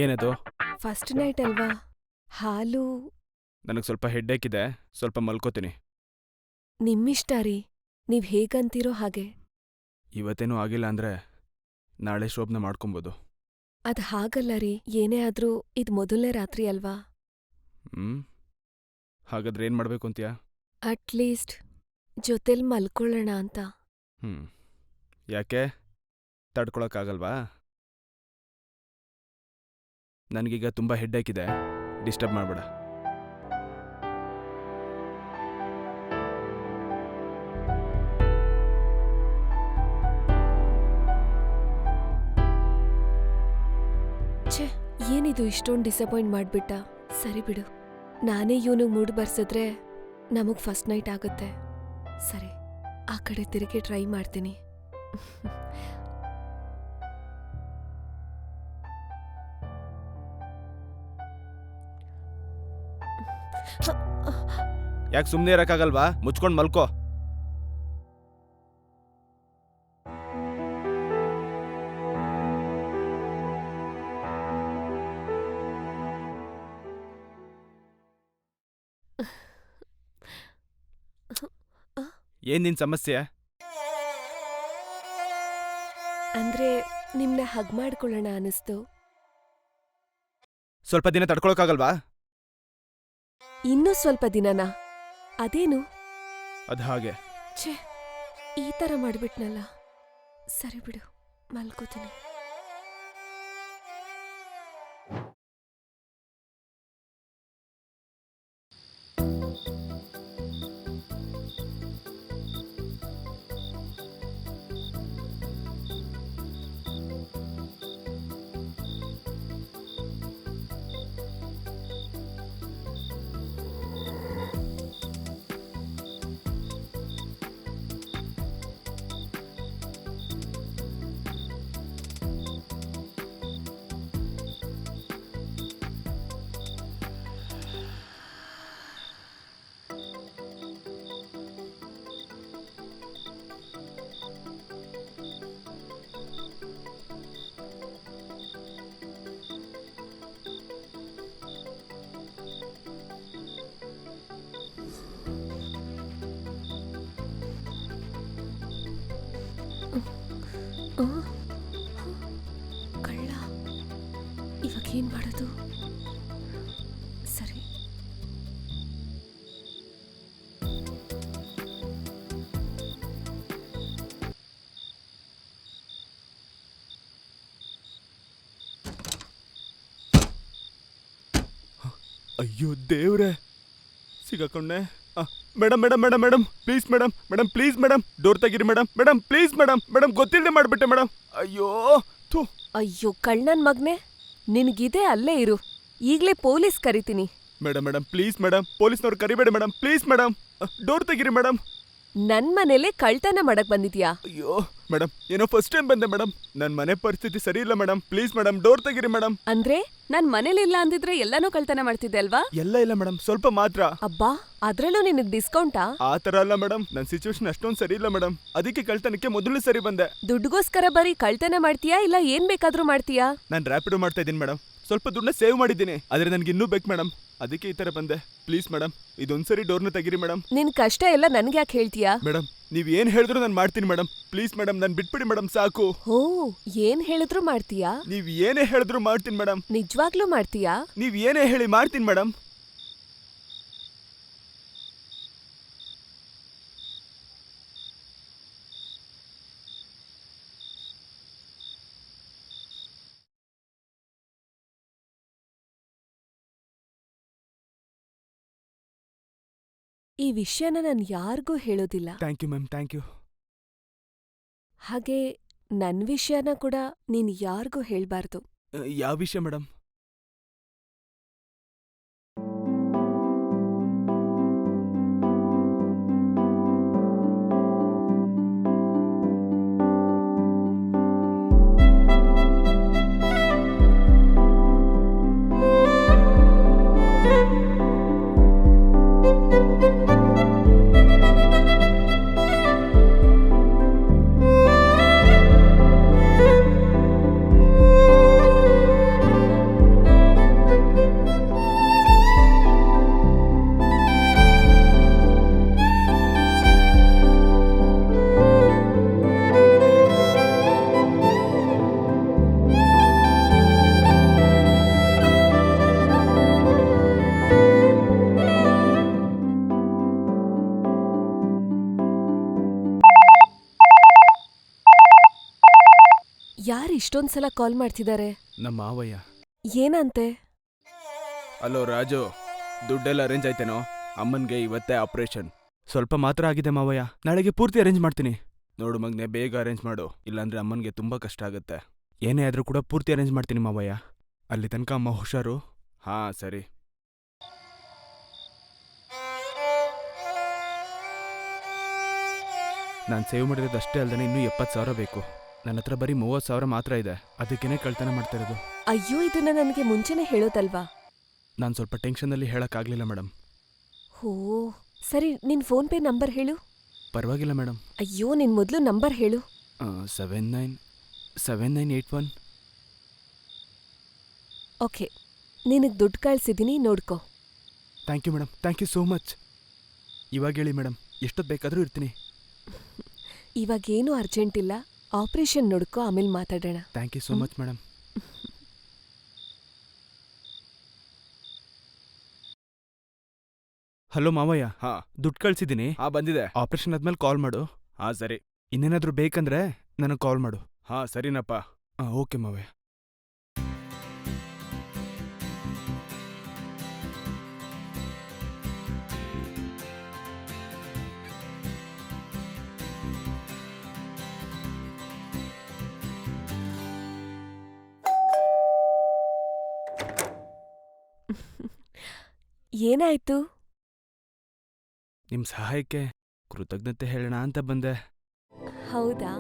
ಏನದು? First night ಅಲ್ವಾ, ಹಾಲು ನನಗೆ ಸ್ವಲ್ಪ ಹೆಡ್ಡೇಕ್ ಇದೆ, ಸ್ವಲ್ಪ ಮಲ್ಕೋತೀನಿ. ನಿಮ್ಮಿಷ್ಟ ರೀ, ನೀವ್ ಹೇಗಂತೀರೋ ಹಾಗೆ. ಇವತ್ತೇನೂ ಆಗಿಲ್ಲ ಅಂದ್ರೆ ನಾಳೆ ಶೋಭನ ಮಾಡ್ಕೊಬೋದು. ಅದ್ ಹಾಗಲ್ಲ ರೀ, ಏನೇ ಆದ್ರೂ ಇದ್ ಮೊದಲನೇ ರಾತ್ರಿ ಅಲ್ವಾ. ಹಾಗಾದ್ರೆ ಏನು ಮಾಡಬೇಕು ಅಂತೀಯಾ? ಅಟ್ಲೀಸ್ಟ್ ಜೊತೆಲ್ ಮಲ್ಕೊಳ್ಳೋಣ ಅಂತ. ಯಾಕೆ, ತಡ್ಕೊಳಕ್ಕಾಗಲ್ವಾ? ನನಗೀಗ ತುಂಬ ಹೆಡ್ಡೇಕ್ ಇದೆ, ಡಿಸ್ಟರ್ಬ್ ಮಾಡಬೇಡ. ಛೇ, ಏನಿದು ಇಷ್ಟೊಂದು ಡಿಸಪಾಯಿಂಟ್ ಮಾಡ್ಬಿಟ್ಟ. ಸರಿ ಬಿಡು, ನಾನೇ ಇವನಿಗೆ ಮೂಡ್ ಬರ್ಸಿದ್ರೆ ನಮಗ್ ಫಸ್ಟ್ ನೈಟ್ ಆಗುತ್ತೆ. ಸರಿ, ಆ ಕಡೆ ತಿರುಗಿ ಟ್ರೈ ಮಾಡ್ತೀನಿ. ಯಾಕೆ ಸುಮ್ಮನೆ ಇರೋಕ್ಕಾಗಲ್ವಾ? ಮುಚ್ಕೊಂಡು ಮಲ್ಕೋ. ಏನ್ ನಿನ್ ಸಮಸ್ಯೆ? ಅಂದ್ರೆ ನಿಮ್ನ ಹಗ್ ಮಾಡ್ಕೊಳ್ಳೋಣ ಅನಿಸ್ತು. ಸ್ವಲ್ಪ ದಿನ ತಡ್ಕೊಳಕ್ಕಾಗಲ್ವಾ? ಇನ್ನೂ ಸ್ವಲ್ಪ ದಿನನಾ? ಅದೇನು? ಅದು ಹಾಗೆ. ಛೇ, ಈ ಥರ ಮಾಡ್ಬಿಟ್ನಲ್ಲ. ಸರಿ ಬಿಡು, ಮಲ್ಕೋತೀನಿ. ಕಳ್ಳ, ಇವಾಗೇನ್ ಮಾಡೋದು? ಸರಿ, ಅಯ್ಯೋ ದೇವ್ರೆ, ಸಿಗಾಕೊಂಡೆ. Madam madam madam madam please madam, madam please madam, door ತೆಗೀರಿ madam, madam please madam, madam ಗೊತ್ತಿಲ್ಲದೆ ಮಾಡ್ಬಿಟ್ಟೆ ಮೇಡಮ್. ಅಯ್ಯೋ ಥೂ. ಅಯ್ಯೋ ಕಳ್ಳನ್ ಮಗ್ನೆ, ನಿನ್ಗಿದೆ ಅಲ್ಲೇ ಇರು, ಈಗ್ಲೇ ಪೊಲೀಸ್ ಕರಿತೀನಿ. ಮೇಡಮ್ ಮೇಡಮ್ ಪ್ಲೀಸ್ ಮೇಡಮ್, ಪೊಲೀಸ್ನವ್ರು ಕರಿಬೇಡಿ ಮೇಡಮ್, ಪ್ಲೀಸ್ ಮೇಡಮ್, ಡೋರ್ ತೆಗೀರಿ ಮೇಡಮ್. ನನ್ ಮನೇಲೆ ಕಳ್ತನ ಮಾಡಕ್ ಬಂದಿದ್ಯಾ? ಅಯ್ಯೋ ಮೇಡಮ್, ಏನೋ ಫಸ್ಟ್ ಟೈಮ್ ಬಂದೆ ಮೇಡಮ್, ನನ್ನ ಮನೆ ಪರಿಸ್ಥಿತಿ ಸರಿ ಇಲ್ಲ ಮೇಡಮ್, ಪ್ಲೀಸ್ ಮೇಡಮ್ ಡೋರ್ ತೆಗೀರಿ ಮೇಡಮ್. ಅಂದ್ರೆ ನಾನ್ ಮನೇಲಿಲ್ಲ ಅಂದಿದ್ರೆ ಎಲ್ಲಾನು ಕಳ್ತನ ಮಾಡ್ತಿದ್ದೆ ಅಲ್ವಾ? ಎಲ್ಲ ಇಲ್ಲ ಮೇಡಮ್, ಸ್ವಲ್ಪ ಮಾತ್ರ. ಅಬ್ಬಾ, ಅದ್ರಲ್ಲೂ ನಿನಗ್ ಡಿಸ್ಕೌಂಟಾ? ಆ ತರ ಅಲ್ಲ ಮೇಡಮ್, ನನ್ನ ಸಿಚುವೇಶನ್ ಅಷ್ಟೊಂದು ಸರಿ ಇಲ್ಲ ಮೇಡಮ್, ಅದಕ್ಕೆ ಕಳ್ತನಕ್ಕೆ ಮೊದಲು ಸರಿ ಬಂದೆ. ದುಡ್ಡುಗೋಸ್ಕರ ಬರೀ ಕಳ್ತನ ಮಾಡ್ತೀಯಾ ಇಲ್ಲ ಏನ್ ಬೇಕಾದ್ರೂ ಮಾಡ್ತೀಯಾ? ನಾನು ರ್ಯಾಪಿಡೋ ಮಾಡ್ತಾ ಇದ್ದೀನಿ ಮೇಡಮ್, ಸ್ವಲ್ಪ ದುಡ್ಡನ್ನ ಸೇವ್ ಮಾಡಿದ್ದೀನಿ, ಆದ್ರೆ ನನ್ಗೆ ಇನ್ನೂ ಬೇಕು ಮೇಡಮ್, ಅದಕ್ಕೆ ಈ ತರ ಬಂದೆ. ಪ್ಲೀಸ್ ಮೇಡಮ್, ಇದೊಂದ್ಸರಿ ಡೋರ್ನ ತೆಗೀರಿ ಮೇಡಮ್. ನಿನ್ ಕಷ್ಟ ಎಲ್ಲ ನನ್ಗೆ ಯಾಕೆ ಹೇಳ್ತೀಯಾ? ಮೇಡಮ್ ನೀವ್ ಏನ್ ಹೇಳಿದ್ರು ನಾನು ಮಾಡ್ತೀನಿ ಮೇಡಮ್, ಪ್ಲೀಸ್ ಮೇಡಮ್, ನಾನು ಬಿಟ್ಬಿಡಿ ಮೇಡಮ್, ಸಾಕು. ಓ, ಏನ್ ಹೇಳಿದ್ರು ಮಾಡ್ತೀಯಾ? ನೀವ್ ಏನೇ ಹೇಳಿದ್ರು ಮಾಡ್ತೀನಿ ಮೇಡಮ್. ನಿಜವಾಗ್ಲೂ ಮಾಡ್ತೀಯಾ? ನೀವ್ ಏನೇ ಹೇಳಿ ಮಾಡ್ತೀನಿ ಮೇಡಮ್. ಈ ವಿಷಯನ ನಾನು ಯಾರಿಗೂ ಹೇಳೋದಿಲ್ಲ. Thank you ma'am, thank you. ಹಾಗೆ ನನ್ ವಿಷಯನ ಕೂಡ ನೀನ್ ಯಾರಿಗೂ ಹೇಳ್ಬಾರ್ದು. ಯಾವ ವಿಷಯ ಮೇಡಮ್? ಇಷ್ಟೊಂದ್ಸಲ ಕಾಲ್ ಮಾಡ್ತಿದ್ದಾರೆ? ನಮ್ಮ ಮಾವಯ್ಯ. ಏನಂತೆ? ಹಲೋ ರಾಜು, ದುಡ್ಡೆಲ್ಲ ಅರೇಂಜ್ ಆಯ್ತೇನೋ? ಅಮ್ಮನ್ಗೆ ಇವತ್ತೇ ಆಪರೇಷನ್. ಸ್ವಲ್ಪ ಮಾತ್ರ ಆಗಿದೆ ಮಾವಯ್ಯ, ನಾಳೆಗೆ ಪೂರ್ತಿ ಅರೇಂಜ್ ಮಾಡ್ತೀನಿ. ನೋಡು ಮಗ್ನೆ, ಬೇಗ ಅರೇಂಜ್ ಮಾಡು, ಇಲ್ಲಾಂದ್ರೆ ಅಮ್ಮನ್ಗೆ ತುಂಬಾ ಕಷ್ಟ ಆಗುತ್ತೆ. ಏನೇ ಆದ್ರೂ ಕೂಡ ಪೂರ್ತಿ ಅರೇಂಜ್ ಮಾಡ್ತೀನಿ ಮಾವಯ್ಯ. ಅಲ್ಲಿ ತನಕ ಅಮ್ಮ ಹುಷಾರು. ಹಾ ಸರಿ. ನಾನು ಸೇವ್ ಮಾಡಿರೋದು ಅಷ್ಟೇ ಅಲ್ಲದೆ ಇನ್ನೂ 70,000 ಬೇಕು. ನನ್ನ ಹತ್ರ ಬರೀ 30,000 ಮಾತ್ರ ಇದೆ. ಅದಕ್ಕೇನೆ ಕಳ್ತನ ಮಾಡ್ತಾ ಇರೋದು. ಅಯ್ಯೋ, ಇದನ್ನ ನನಗೆ ಮುಂಚೆನೆ ಹೇಳೋದಲ್ವಾ? ನಾನು ಸ್ವಲ್ಪ ಟೆನ್ಷನಲ್ಲಿ ಹೇಳಕ್ಕಾಗ್ಲಿಲ್ಲ ಮೇಡಮ್. ಹೋ, ಸರಿ, ನಿನ್ ಫೋನ್ ಪೇ ನಂಬರ್ ಹೇಳು. ಪರವಾಗಿಲ್ಲ ಮೇಡಮ್. ಅಯ್ಯೋ, ನಿನ್ ಮೊದಲು ನಂಬರ್ ಹೇಳು. 797981. ಓಕೆ, ನಿನಗೆ ದುಡ್ಡು ಕಳ್ಸಿದ್ದೀನಿ, ನೋಡ್ಕೊ. Thank you madam, thank you so much. ಇವಾಗ ಹೇಳಿ ಮೇಡಮ್, ಎಷ್ಟೊತ್ತು ಬೇಕಾದರೂ ಇರ್ತೀನಿ. ಇವಾಗೇನು ಅರ್ಜೆಂಟ್ ಇಲ್ಲ, ಆಪರೇಷನ್ ನೋಡ್ಕೊ, ಆಮೇಲೆ ಮಾತಾಡೋಣ. Thank you so much madam. Hello ಮಾವಯ್ಯ. ಹಾ, ದುಡ್ಡು ಕಳ್ಸಿದ್ದೀನಿ. ಹಾ, ಬಂದಿದೆ. ಆಪರೇಷನ್ ಆದ್ಮೇಲೆ ಕಾಲ್ ಮಾಡು. ಹಾ ಸರಿ. ಇನ್ನೇನಾದ್ರೂ ಬೇಕಂದ್ರೆ ನನಗೆ ಕಾಲ್ ಮಾಡು. ಹಾ ಸರಿನಪ್ಪ. ಹಾ ಓಕೆ ಮಾವಯ್ಯ. ಏನಾಯ್ತು? ನಿಮ್ಮ ಸಹಾಯಕ್ಕೆ ಕೃತಜ್ಞತೆ ಹೇಳೋಣ ಅಂತ ಬಂದೆ. ಹೌದಾ?